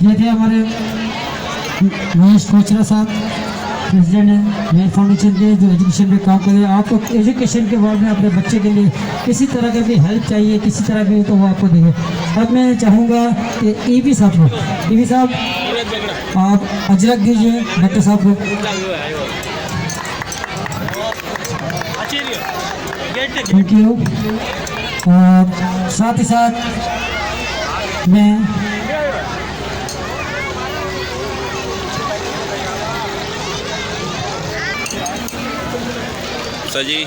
ये थे हमारे महेश कोचरा साहब, प्रेसिडेंट हैं मेयर फाउंडेशन के, जो एजुकेशन पे काम कर रहे हैं। आपको एजुकेशन के बारे में अपने बच्चे के लिए किसी तरह का भी हेल्प चाहिए, किसी तरह की, तो वो आपको देंगे। अब मैं चाहूँगा कि ईबी साहब को, ईबी साहब आप अजरक दीजिए डॉक्टर साहब को। Thank you. और साथ ही साथ मैं सजी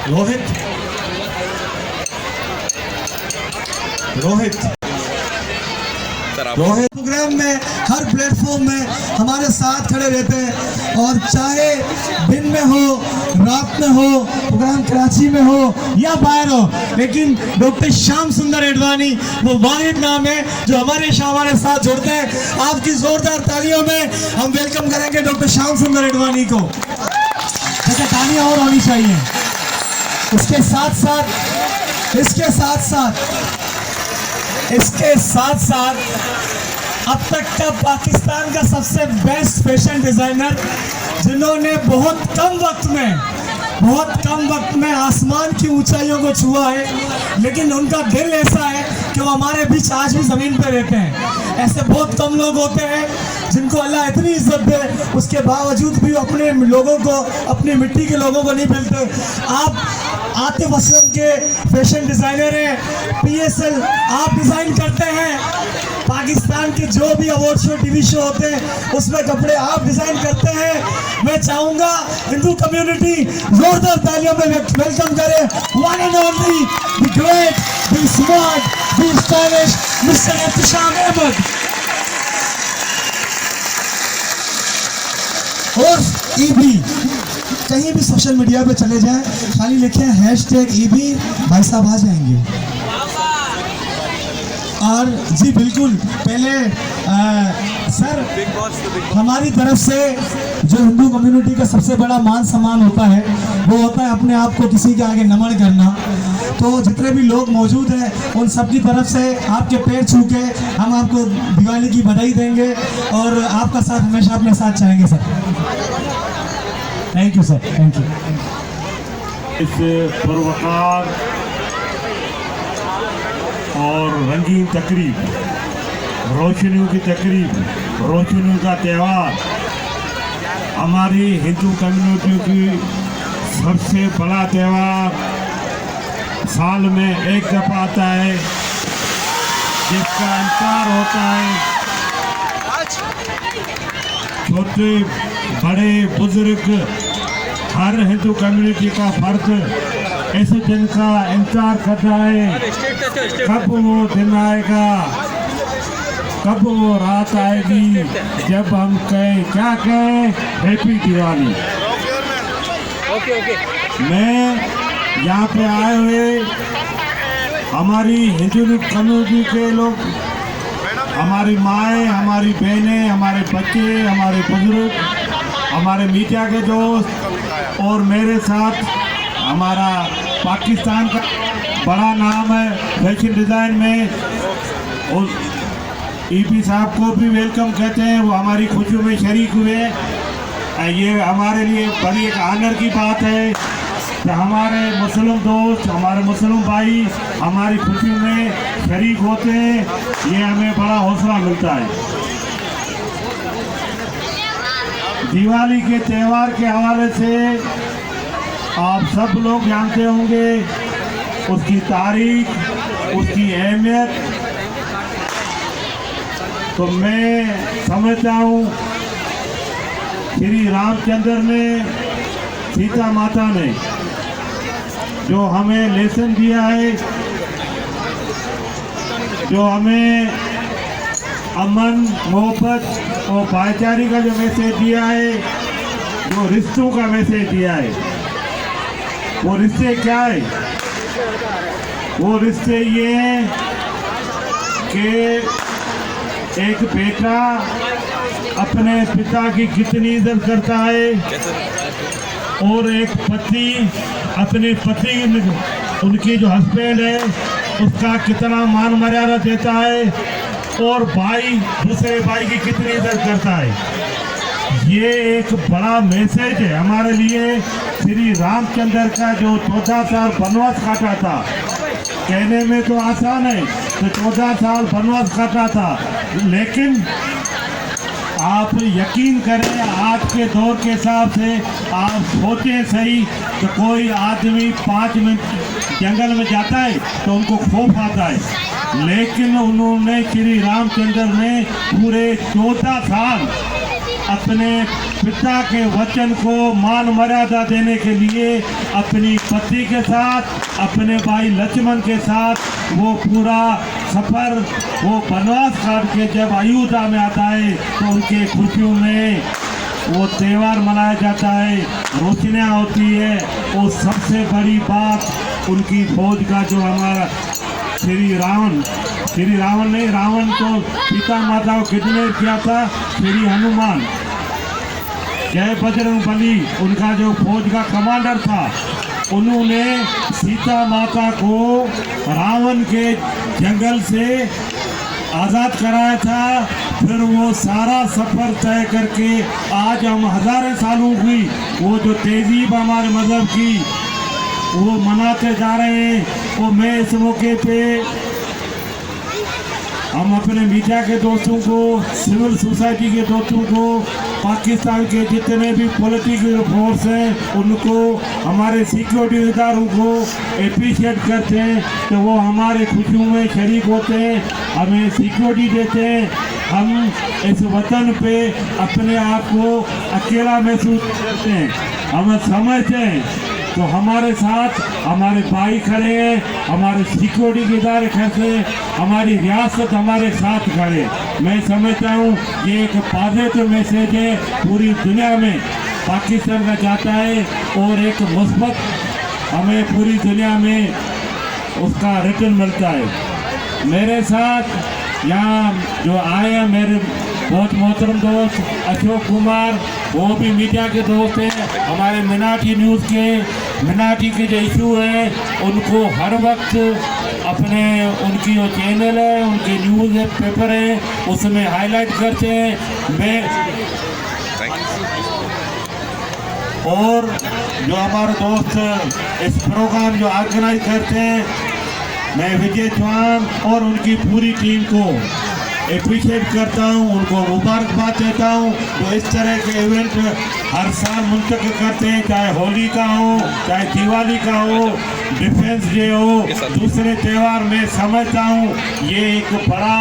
रोहित प्रोग्राम में हर प्लेटफॉर्म में हमारे साथ खड़े रहते हैं, और चाहे दिन में हो, रात में हो, प्रोग्राम कराची में हो या बाहर हो, लेकिन डॉक्टर श्याम सुंदर एडवाणी वो वाहिद नाम है जो हमारे साथ जुड़ते हैं। आपकी जोरदार तालियों में हम वेलकम करेंगे डॉक्टर श्याम सुंदर एडवाणी को। देखिए तालियां और होनी चाहिए। इसके साथ साथ अब तक का पाकिस्तान का सबसे बेस्ट फैशन डिजाइनर, जिन्होंने बहुत कम वक्त में आसमान की ऊंचाइयों को छुआ है, लेकिन उनका दिल ऐसा है कि वो हमारे बीच आज भी ज़मीन पे रहते हैं। ऐसे बहुत कम लोग होते हैं जिनको अल्लाह इतनी इज्जत दे, उसके बावजूद भी अपने लोगों को, अपनी मिट्टी के लोगों को नहीं मिलते। आप आतिफ असलम के फैशन डिज़ाइनर हैं, PSL आप डिज़ाइन करते हैं। पाकिस्तान के जो भी अवार्ड शो, टीवी शो होते हैं, उसमें कपड़े आप डिज़ाइन करते हैं। मैं चाहूँगा हिंदू कम्युनिटी जोरदार तालियों में वेलकम करे one and only the great, the smart, the stylish mister Ehtisham Ahmed. और ईबी, कहीं भी सोशल मीडिया पे चले जाएं, खाली लिखें #EB, भाई साहब आ जाएंगे। और जी बिल्कुल, पहले सर हमारी तरफ से जो हिंदू कम्युनिटी का सबसे बड़ा मान सम्मान होता है, वो होता है अपने आप को किसी के आगे नमन करना। तो जितने भी लोग मौजूद हैं उन सब की तरफ से आपके पैर छू के हम आपको दिवाली की बधाई देंगे और आपका साथ हमेशा अपने साथ चाहेंगे sir. Thank you sir, thank you. इस पुरवकार और रंगीन तकरीब, रोशनियों की तकरीब, रोशनियों का त्यौहार हमारी हिंदू कम्युनिटी की सबसे बड़ा त्यौहार साल में एक दफ़ा आता है, जिसका इंतजार होता है छोटे बड़े बुजुर्ग, हर हिंदू कम्युनिटी का फर्द इस दिन का इंतजार कर रहा है। कब वो दिन आएगा, कब वो रात आएगी जब हम कहें, क्या कहें, हैप्पी दिवाली। मैं यहाँ पे आए हुए हमारी हिंदू कम्युनिटी के लोग, हमारी माएँ, हमारी बहनें, हमारे बच्चे, हमारे बुजुर्ग, हमारे मीडिया के दोस्त और मेरे साथ हमारा पाकिस्तान का बड़ा नाम है फैशन डिज़ाइन में, और ईबी साहब को भी वेलकम कहते हैं। वो हमारी खुशियों में शरीक हुए। ये हमारे लिए बड़ी एक आनर की बात है कि हमारे मुस्लिम दोस्त, हमारे मुस्लिम भाई हमारी खुशियों में शरीक होते हैं। ये हमें बड़ा हौसला मिलता है। दिवाली के त्यौहार के हवाले से आप सब लोग जानते होंगे उसकी तारीख, उसकी अहमियत। तो मैं समझता हूँ श्री रामचंद्र ने, सीता माता ने जो हमें लेसन दिया है, जो हमें अमन, मोहब्बत और भाईचारे का जो मैसेज दिया है, जो रिश्तों का मैसेज दिया है, वो रिश्ते क्या है? वो रिश्ते ये हैं कि एक बेटा अपने पिता की कितनी इज्जत करता है और एक पति अपने पति उनकी जो हस्बैंड है उसका कितना मान मर्यादा देता है और भाई दूसरे भाई की कितनी इज्जत करता है। ये एक बड़ा मैसेज है हमारे लिए। श्री रामचंद्र का जो 14 साल वनवास काटा था, कहने में तो आसान है, तो 14 साल वनवास काटा था, लेकिन आप यकीन करें आज के दौर के हिसाब से आप सोचें सही तो कोई आदमी 5 मिनट जंगल में जाता है तो उनको खौफ आता है, लेकिन उन्होंने श्री रामचंद्र ने पूरे 14 साल अपने पिता के वचन को मान मर्यादा देने के लिए अपनी पत्नी के साथ, अपने भाई लक्ष्मण के साथ वो पूरा सफर, वो वनवास काट के जब अयोध्या में आता है तो उनके खुशियों में वो त्यौहार मनाया जाता है, रोशनियाँ होती है। वो सबसे बड़ी बात उनकी फौज का जो हमारा श्री रावण ने, रावण को पिता माता को किडनैप किया था, श्री हनुमान जय बजरंग बली उनका जो फौज का कमांडर था, उन्होंने सीता माता को रावण के जंगल से आज़ाद कराया था। फिर वो सारा सफ़र तय करके आज हम हज़ारों सालों की वो जो तहजीब हमारे मज़हब की वो मनाते जा रहे हैं। वो मैं इस मौके पे हम अपने मीडिया के दोस्तों को, सिविल सोसाइटी के दोस्तों को, पाकिस्तान के जितने भी पॉलिटिकल फोर्स हैं उनको, हमारे सिक्योरिटी इदारों को अप्रिशिएट करते हैं तो वो हमारे खुशियों में शरीक होते हैं, हमें सिक्योरिटी देते हैं। हम इस वतन पे अपने आप को अकेला महसूस करते हैं, हम समझते हैं तो हमारे साथ हमारे भाई खड़े हैं, हमारे सिक्योरिटी के इदारे खड़े हैं, हमारी रियासत हमारे साथ खड़े। मैं समझता हूँ ये एक पॉजिटिव मैसेज है पूरी दुनिया में पाकिस्तान का जाता है और एक मुस्बत हमें पूरी दुनिया में उसका रिटर्न मिलता है। मेरे साथ यहाँ जो आए हैं मेरे बहुत मोहतरम दोस्त अशोक कुमार, वो भी मीडिया के दोस्त हैं, हमारे मिनाटी न्यूज़ के, मिनाटी के जो इशू है उनको हर वक्त अपने उनकी जो चैनल है, उनके न्यूज़ पेपर है उसमें हाईलाइट करते हैं। मैं और जो हमारे दोस्त इस प्रोग्राम जो ऑर्गेनाइज करते हैं, मैं विजय चौहान और उनकी पूरी टीम को अप्रिशिएट करता हूँ, उनको मुबारकबाद देता हूँ जो इस तरह के इवेंट हर साल मुंतकिल करते हैं, चाहे होली का हो, चाहे दिवाली का हो, डिफेंस डे हो, दूसरे त्यौहार। मैं समझता हूँ ये एक बड़ा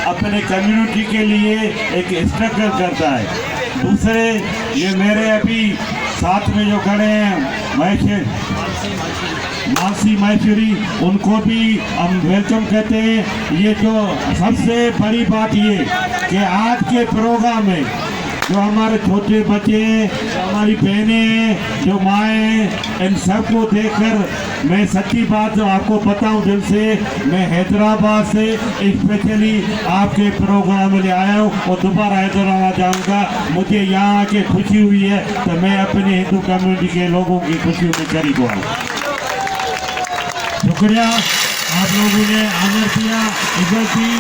अपने कम्युनिटी के लिए एक स्ट्रगल करता है। दूसरे ये मेरे अभी साथ में जो खड़े हैं मानसी माहेश्वरी, उनको भी हम वेलकम कहते हैं। ये जो सबसे बड़ी बात ये कि आज के प्रोग्राम में जो हमारे छोटे बच्चे, हमारी बहनें, जो माएँ, इन सबको देखकर मैं सच्ची बात आपको बताऊं दिल से, मैं हैदराबाद से स्पेशली आपके प्रोग्राम में आया हूँ और दोबारा हैदराबाद जाऊँगा। मुझे यहाँ आके खुशी हुई है तो मैं अपने हिंदू कम्युनिटी के लोगों की खुशी में शरीक हुआ। शुक्रिया, आप लोगों ने आदर किया, इज्जत दी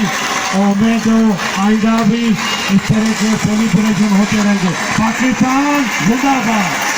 और मैं तो आइंदा भी इस तरह के सेलिब्रेशन होते रहेंगे। पाकिस्तान जिंदाबाद।